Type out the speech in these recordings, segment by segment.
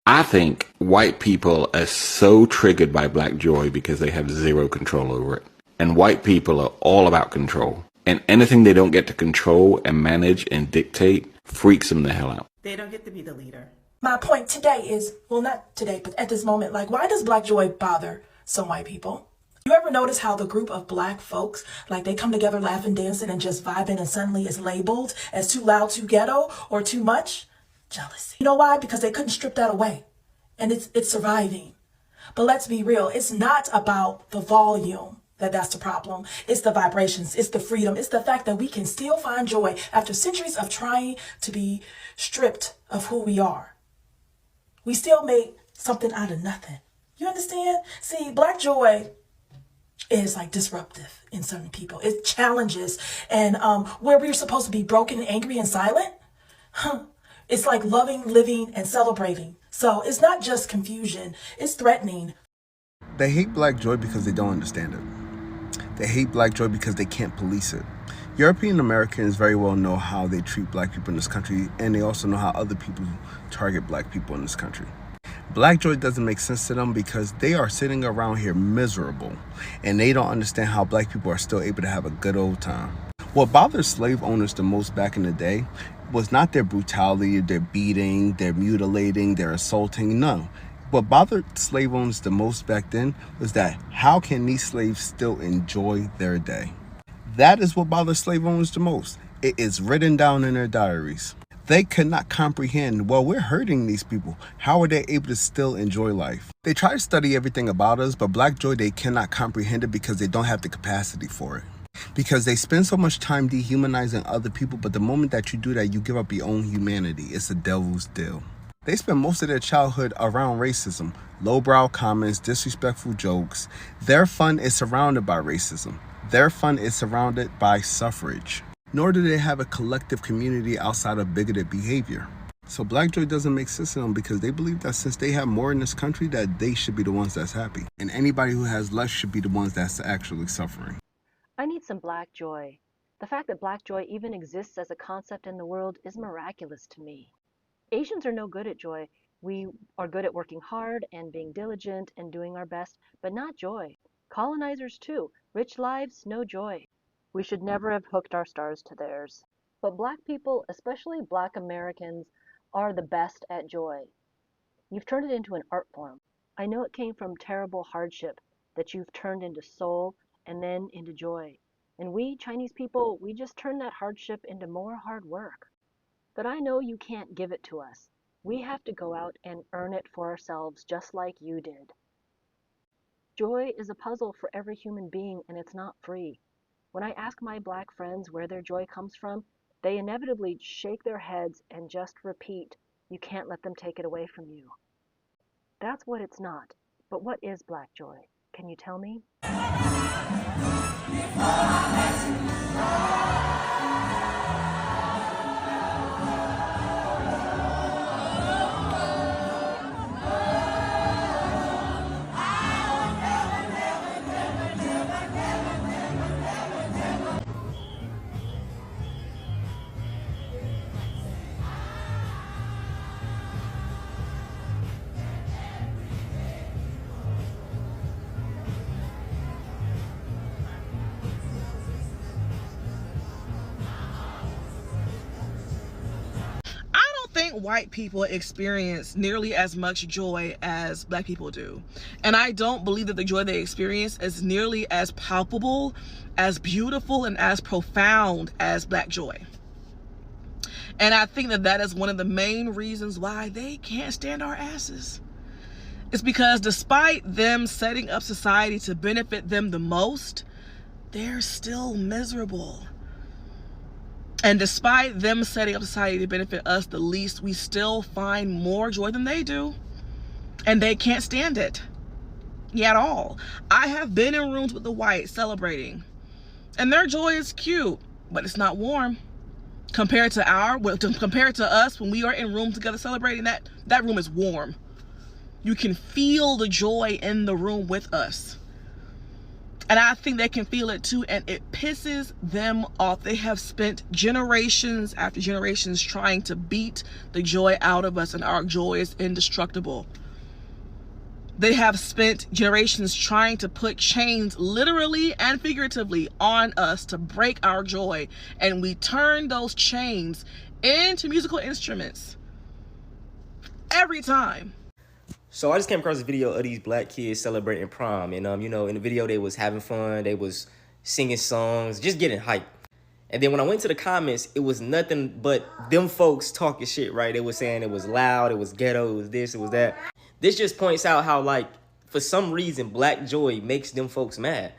I think white people are so triggered by black joy because they have zero control over it. And white people are all about control. And anything they don't get to control and manage and dictate freaks them the hell out. They don't get to be the leader. My point today is, well, not today, but at this moment, like, why does black joy bother some white people? You ever notice how the group of black folks, like, they come together laughing, dancing, and just vibing, and suddenly it's labeled as too loud, too ghetto, or too much? Jealousy. You know why? Because they couldn't strip that away. And it's surviving. But let's be real. It's not about the volume that's the problem. It's the vibrations. It's the freedom. It's the fact that we can still find joy after centuries of trying to be stripped of who we are. We still make something out of nothing. You understand? See, black joy is like disruptive in certain people. It challenges. And where we're supposed to be broken and angry and silent, it's like loving, living, and celebrating. So it's not just confusion. It's threatening. They hate black joy because they don't understand it. They hate black joy because they can't police it. European Americans very well know how they treat black people in this country, and they also know how other people target black people in this country. Black joy doesn't make sense to them because they are sitting around here miserable, and they don't understand how black people are still able to have a good old time. What bothered slave owners the most back in the day was not their brutality, their beating, their mutilating, their assaulting, no. What bothered slave owners the most back then was that how can these slaves still enjoy their day? That is what bothers slave owners the most. It is written down in their diaries. They could not comprehend, well, we're hurting these people. How are they able to still enjoy life? They try to study everything about us, but black joy, they cannot comprehend it because they don't have the capacity for it. Because they spend so much time dehumanizing other people, but the moment that you do that, you give up your own humanity. It's the devil's deal. They spend most of their childhood around racism, lowbrow comments, disrespectful jokes. Their fun is surrounded by racism. Their fun is surrounded by suffrage. Nor do they have a collective community outside of bigoted behavior. So black joy doesn't make sense to them because they believe that since they have more in this country, that they should be the ones that's happy. And anybody who has less should be the ones that's actually suffering. I need some black joy. The fact that black joy even exists as a concept in the world is miraculous to me. Asians are no good at joy. We are good at working hard and being diligent and doing our best, but not joy. Colonizers too. Rich lives, no joy. We should never have hooked our stars to theirs. But black people, especially black Americans, are the best at joy. You've turned it into an art form. I know it came from terrible hardship that you've turned into soul and then into joy. And we, Chinese people, we just turn that hardship into more hard work. But I know you can't give it to us. We have to go out and earn it for ourselves just like you did. Joy is a puzzle for every human being, and it's not free. When I ask my black friends where their joy comes from, they inevitably shake their heads and just repeat, "You can't let them take it away from you." That's what it's not. But what is black joy? Can you tell me? Think white people experience nearly as much joy as black people do, and I don't believe that the joy they experience is nearly as palpable, as beautiful, and as profound as black joy. And I think that that is one of the main reasons why they can't stand our asses. It's because despite them setting up society to benefit them the most, they're still miserable. And despite them setting up society to benefit us the least, we still find more joy than they do. And they can't stand it at all. I have been in rooms with the whites celebrating, and their joy is cute, but it's not warm. Compared to us when we are in rooms together celebrating, that room is warm. You can feel the joy in the room with us. And I think they can feel it too, and it pisses them off. They have spent generations after generations trying to beat the joy out of us, and our joy is indestructible. They have spent generations trying to put chains, literally and figuratively, on us to break our joy. And we turn those chains into musical instruments every time. So I just came across a video of these black kids celebrating prom. And, you know, in the video, they was having fun. They was singing songs, just getting hyped. And then when I went to the comments, it was nothing but them folks talking shit, right? They were saying it was loud, it was ghetto, it was this, it was that. This just points out how, like, for some reason, black joy makes them folks mad.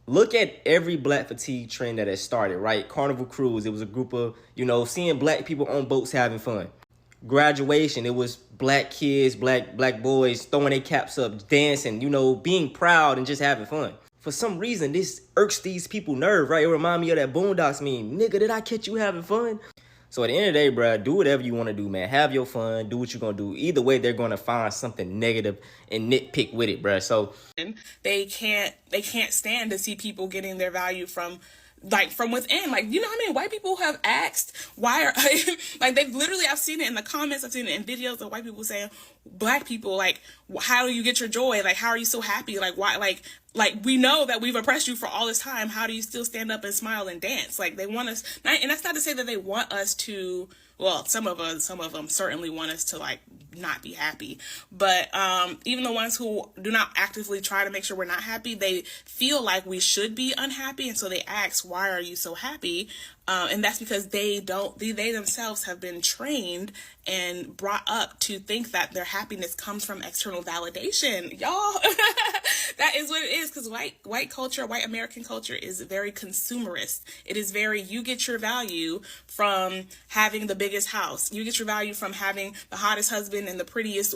Look at every black fatigue trend that has started, right? Carnival Cruise, it was a group of, you know, seeing black people on boats having fun. Graduation, it was black kids, black boys throwing their caps up, dancing, you know, being proud and just having fun. For some reason, this irks these people nerve, right? It remind me of that Boondocks meme. Nigga, did I catch you having fun? So at the end of the day, bro, do whatever you want to do, man. Have your fun. Do what you're going to do. Either way, they're going to find something negative and nitpick with it, bro. So they can't stand to see people getting their value from within. Like, you know how many white people have asked why are like, they've literally, I've seen it in the comments, I've seen it in videos of white people saying, black people, like, how do you get your joy? Like, how are you so happy? Like, why? Like we know that we've oppressed you for all this time. How do you still stand up and smile and dance? Like, they want us, and that's not to say that they want us to, well, some of them certainly want us to, like, not be happy. But even the ones who do not actively try to make sure we're not happy, they feel like we should be unhappy. And so they ask, why are you so happy? And that's because they themselves have been trained and brought up to think that their happiness comes from external validation. Y'all, that is what it is, because white culture, white American culture is very consumerist. It is very, you get your value from having the biggest house. You get your value from having the hottest husband and the prettiest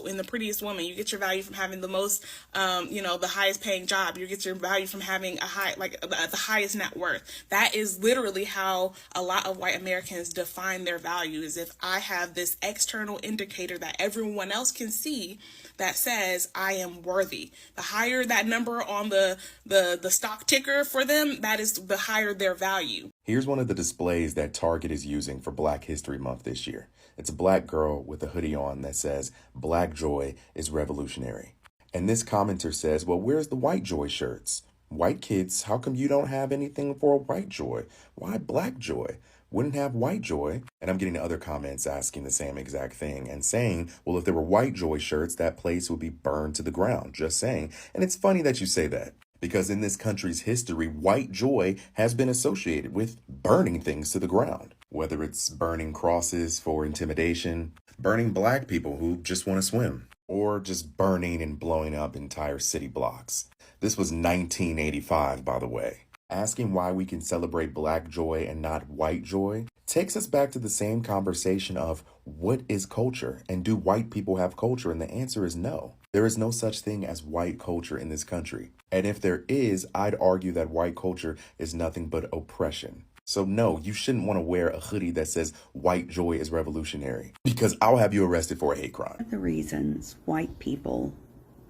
woman. You get your value from having the most, the highest paying job. You get your value from having the highest net worth. That is literally how a lot of white Americans define their value, is if I have this external indicator that everyone else can see that says I am worthy. The higher that number on the stock ticker for them, that is the higher their value. Here's one of the displays that Target is using for Black History Month this year. It's a black girl with a hoodie on that says, "Black joy is revolutionary." And this commenter says, well, where's the white joy shirts? White kids, how come you don't have anything for a white joy? Why black joy? Wouldn't have white joy? And I'm getting other comments asking the same exact thing and saying, well, if there were white joy shirts, that place would be burned to the ground. Just saying. And it's funny that you say that, because in this country's history, white joy has been associated with burning things to the ground. Whether it's burning crosses for intimidation, burning black people who just want to swim, or just burning and blowing up entire city blocks. This was 1985, by the way. Asking why we can celebrate black joy and not white joy takes us back to the same conversation of what is culture, and do white people have culture? And the answer is no. There is no such thing as white culture in this country. And if there is, I'd argue that white culture is nothing but oppression. So no, you shouldn't want to wear a hoodie that says white joy is revolutionary, because I'll have you arrested for a hate crime. One of the reasons white people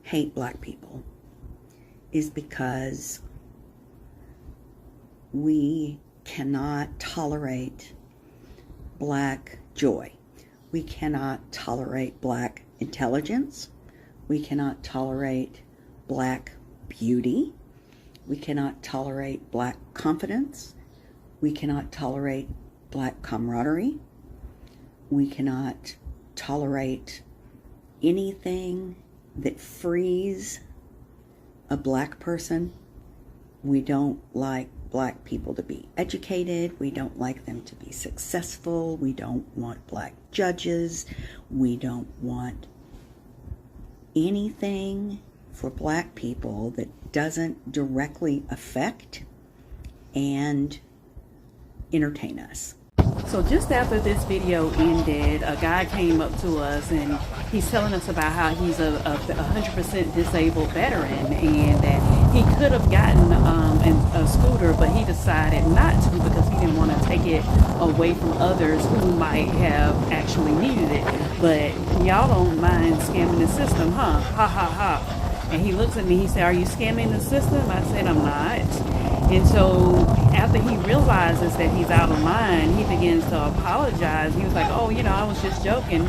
hate black people is because we cannot tolerate black joy. We cannot tolerate black intelligence. We cannot tolerate black beauty. We cannot tolerate black confidence. We cannot tolerate black camaraderie. We cannot tolerate anything that frees a black person. We don't like black people to be educated. We don't like them to be successful. We don't want black judges. We don't want anything for black people that doesn't directly affect and entertain us. So just after this video ended, a guy came up to us and he's telling us about how he's a 100% disabled veteran, and that he could have gotten a scooter, but he decided not to because he didn't want to take it away from others who might have actually needed it. But y'all don't mind scamming the system, huh? Ha ha ha. And he looks at me, he said, "Are you scamming the system?" I said, "I'm not." And so after he realizes that he's out of line, he begins to apologize. He was like, "Oh, I was just joking."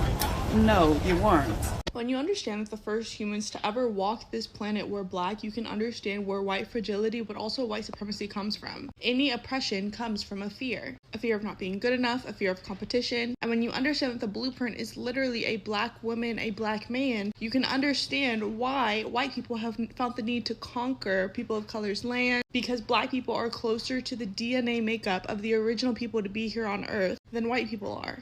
No, you weren't. When you understand that the first humans to ever walk this planet were black, you can understand where white fragility, but also white supremacy comes from. Any oppression comes from a fear of not being good enough, a fear of competition. And when you understand that the blueprint is literally a black woman, a black man, you can understand why white people have felt the need to conquer people of color's land, because black people are closer to the DNA makeup of the original people to be here on earth than white people are.